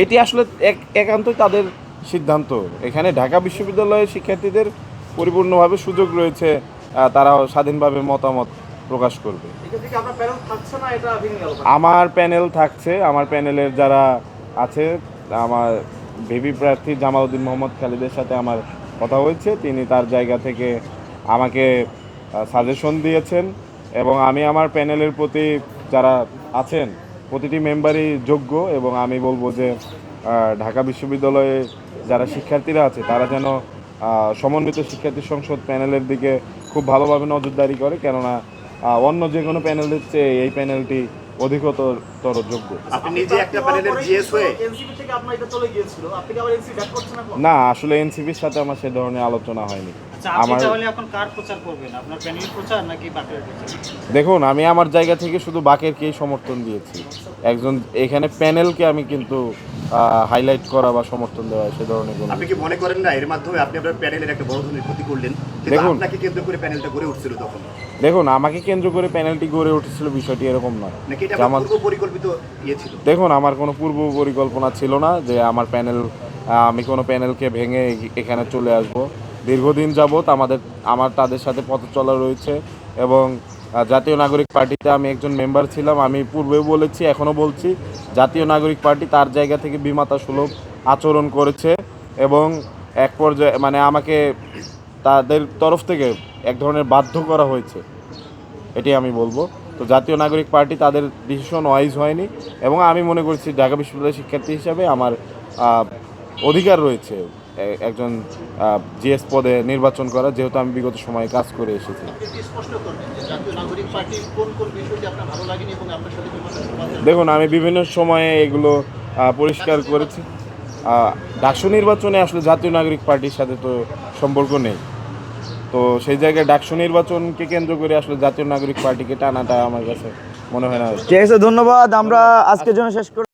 এটি আসলে একান্তই তাদের সিদ্ধান্ত। এখানে ঢাকা বিশ্ববিদ্যালয়ের শিক্ষার্থীদের পরিপূর্ণভাবে সুযোগ রয়েছে, তারা স্বাধীনভাবে মতামত প্রকাশ করবে। আমার প্যানেল থাকছে, আমার প্যানেলের যারা আছে, আমার ভিপি প্রার্থী জামালউদ্দিন মোহাম্মদ খালিদের সাথে আমার কথা হয়েছে, তিনি তার জায়গা থেকে আমাকে সাজেশন দিয়েছেন এবং আমি আমার প্যানেলের প্রতি যারা আছেন প্রতিটি মেম্বারই যোগ্য এবং আমি বলবো যে ঢাকা বিশ্ববিদ্যালয়ে যারা শিক্ষার্থীরা আছে তারা যেন সমন্বিত শিক্ষার্থী সংসদ প্যানেলের দিকে খুব ভালোভাবে নজরদারি করে, কেননা অন্য যে কোনো প্যানেলের চেয়ে এই প্যানেলটি অধিকতর যোগ্য। আপনি নিজে একটা প্যানেলের জিএস হয়ে এনসিপি থেকে আপনার এটা চলে গিয়েছিল, আপনি কি আবার এনসিপি ব্যাক করছেন এখন? না, আসলে এনসিপির সাথে আমার সে ধরনের আলোচনা হয়নি। আচ্ছা, আপনি তাহলে এখন কার প্রচার করবেন? আপনার প্যানেলের প্রচার নাকি বাকের প্রচার? দেখুন, আমি আমার জায়গা থেকে শুধু বাকেরকেই সমর্থন দিয়েছি। একজন এখানে প্যানেলকে আমি কিন্তু হাইলাইট করা বা সমর্থন দেওয়া সে ধরনের কোনো। আপনি কি মনে করেন না এর মাধ্যমে আপনি আপনার প্যানেলের একটা বড় ধরনের ক্ষতি করলেন? দেখুন, আপনাকে কেন্দ্র করে প্যানেলটা গড়ে উঠছিল তখন, দেখুন আমাকে কেন্দ্র করে প্যানেলটি গড়ে উঠেছিল বিষয়টি এরকম নয়। নাকি এটা আপনার পূর্ব পরিকল্পিত ছিল? দেখুন, আমার কোনো পূর্ব পরিকল্পনা ছিল না যে আমার প্যানেল, আমি কোনো প্যানেলকে ভেঙে এখানে চলে আসব। দীর্ঘদিন যাবৎ আমার তাদের সাথে পথ চলা রয়েছে এবং জাতীয় নাগরিক পার্টিতে আমি একজন মেম্বার ছিলাম। আমি পূর্বেও বলেছি, এখনও বলছি, জাতীয় নাগরিক পার্টি তার জায়গা থেকে বিমাতা সুলভ আচরণ করেছে এবং এক পর্যায়ে মানে আমাকে তাদের তরফ থেকে এক ধরনের বাধ্য করা হয়েছে, এটি আমি বলবো। তো জাতীয় নাগরিক পার্টি তাদের ডিসিশন ওয়াইজ হয়নি এবং আমি মনে করছি ঢাকা বিশ্ববিদ্যালয়ের শিক্ষার্থী হিসাবে আমার অধিকার রয়েছে একজন জিএস পদে নির্বাচন করা, যেহেতু আমি বিগত সময়ে কাজ করে এসেছি। দেখুন, আমি বিভিন্ন সময়ে এগুলো পরিষ্কার করেছি। ডাকসু নির্বাচনে আসলে জাতীয় নাগরিক পার্টির সাথে তো সম্পর্ক নেই, তো সেই জায়গায় ডাকসু নির্বাচনকে কেন্দ্র করে আসলে জাতীয় নাগরিক পার্টিকে টানাটা আমার কাছে মনে হয় না। ঠিক আছে, ধন্যবাদ। আমরা আজকের জন্য শেষ করি।